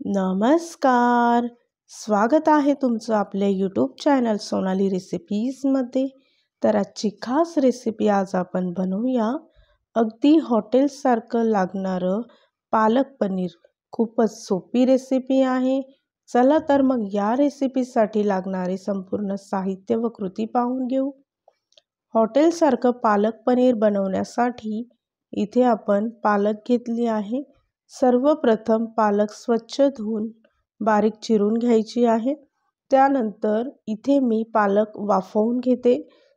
नमस्कार. स्वागत आहे तुमचं आपल्या यूट्यूब चॅनल सोनाली रेसिपीजमध्ये. तर आजची खास रेसिपी आज आपण बनवूया अगदी हॉटेलसारखं लागणारं पालक पनीर. खूपच सोपी रेसिपी आहे. चला तर मग या रेसिपीसाठी लागणारे संपूर्ण साहित्य व कृती पाहून घेऊ. हॉटेलसारखं पालक पनीर बनवण्यासाठी इथे आपण पालक घेतली आहे. सर्वप्रथम पालक स्वच्छ धुवून बारीक चिरून घ्यायची आहे. त्यानंतर इथे मी पालक वाफवून घेते.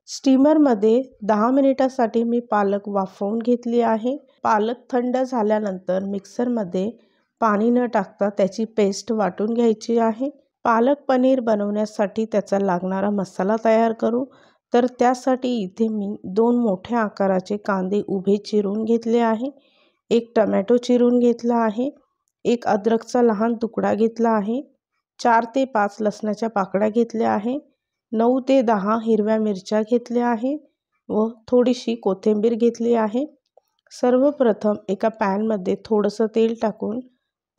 स्टीमरमध्ये 10 मिनिटासाठी मी पालक वाफवून घेतली आहे. पालक थंड झाल्यानंतर मिक्सरमध्ये पाणी न टाकता त्याची पेस्ट वाटून घ्यायची आहे. पालक पनीर बनवण्यासाठी त्याचा लागणारा मसाला तयार करू. तर त्यासाठी इथे मी 2 मोठ्या आकाराचे कांदे उभे चिरून घेतले आहे. 1 टमॅटो चिरून घेतला आहे. 1 अद्रकचा लहान तुकडा घेतला आहे. 4 ते 5 लसणाच्या पाकळ्या घेतल्या आहे. 9 ते 10 हिरव्या मिरच्या घेतल्या आहे व थोडीशी कोथिंबीर घेतली आहे. सर्वप्रथम एका पॅनमध्ये थोडंसं तेल टाकून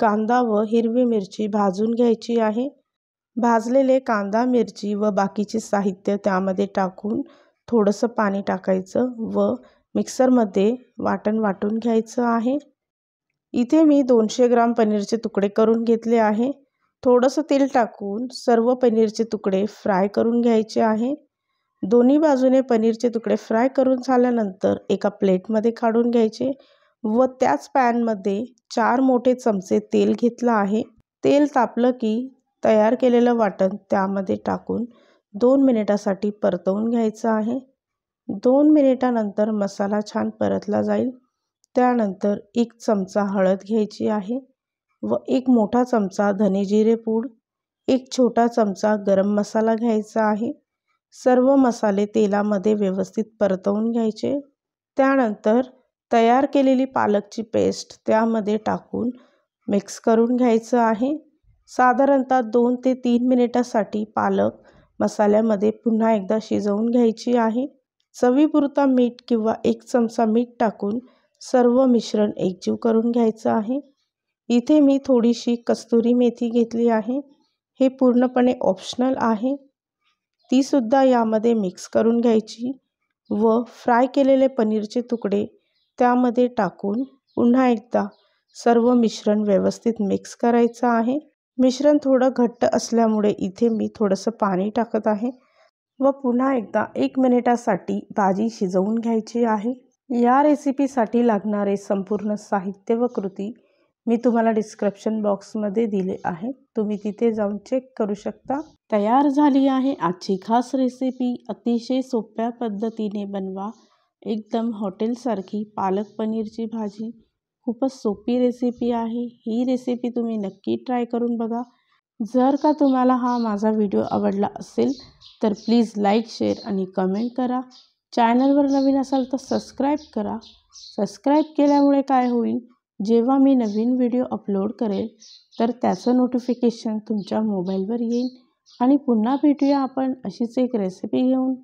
कांदा व हिरवी मिरची भाजून घ्यायची आहे. भाजलेले कांदा, मिरची व बाकीचे साहित्य त्यामध्ये टाकून थोडंसं पाणी टाकायचं व मिक्सरमध्ये वाटून घ्यायचं आहे. इथे मी 200 ग्राम पनीरचे तुकडे करून घेतले आहे. थोडंसं तेल टाकून सर्व पनीरचे तुकडे फ्राय करून घ्यायचे आहे. दोन्ही बाजूने पनीरचे तुकडे फ्राय करून झाल्यानंतर एका प्लेटमध्ये काढून घ्यायचे व त्याच पॅनमध्ये 4 मोठे चमचे तेल घेतलं आहे. तेल तापलं की तयार केलेलं वाटण त्यामध्ये टाकून 2 मिनिटासाठी परतवून घ्यायचं आहे. 2 मिनिटानंतर मसाला छान परतला जाईल. त्यानंतर 1 चमचा हळद घ्यायची आहे व 1 मोठा चमचा धने जिरे पूड, 1 छोटा चमचा गरम मसाला घ्यायचा आहे. सर्व मसाले तेलामध्ये व्यवस्थित परतवून घ्यायचे. त्यानंतर तयार केलेली पालकची पेस्ट त्यामध्ये टाकून मिक्स करून घ्यायचं आहे. साधारणतः 2 ते 3 मिनिटासाठी पालक मसाल्यामध्ये पुन्हा एकदा शिजवून घ्यायची आहे. चवीपुरता मीठ किंवा 1 चमचा मीठ टाकून सर्व मिश्रण एकजीव करून घ्यायचं आहे. इथे मी थोडीशी कस्तुरी मेथी घेतली आहे. हे पूर्णपणे ऑप्शनल आहे. ती सुद्धा यामध्ये मिक्स करून घ्यायची व फ्राय केलेले पनीरचे तुकडे त्यामध्ये टाकून पुन्हा एकदा सर्व मिश्रण व्यवस्थित मिक्स करायचं आहे. मिश्रण थोडं घट्ट असल्यामुळे इथे मी थोडंसं पाणी टाकत आहे व पुन्हा एकदा 1 मिनिटासाठी भाजी शिजवून घ्यायची आहे. या रेसिपीसाठी लागणारे संपूर्ण साहित्य व कृती मी तुम्हाला डिस्क्रिप्शन बॉक्समध्ये दिले आहे. तुम्ही तिथे जाऊन चेक करू शकता. तयार झाली आहे आजची खास रेसिपी. अतिशय सोप्या पद्धतीने बनवा एकदम हॉटेलसारखी पालक पनीरची भाजी. खूपच सोपी रेसिपी आहे. ही रेसिपी तुम्ही नक्की ट्राय करून बघा. जर का तुम्हाला हा माझा व्हिडिओ आवडला असेल तर प्लीज लाईक, शेअर आणि कमेंट करा. चॅनलवर नवीन असाल तर सबस्क्राईब करा. सबस्क्राईब केल्यामुळे काय होईल, जेव्हा मी नवीन व्हिडिओ अपलोड करेल तर त्याचं नोटिफिकेशन तुमच्या मोबाईलवर येईल. आणि पुन्हा भेटूया आपण अशीच एक रेसिपी घेऊन.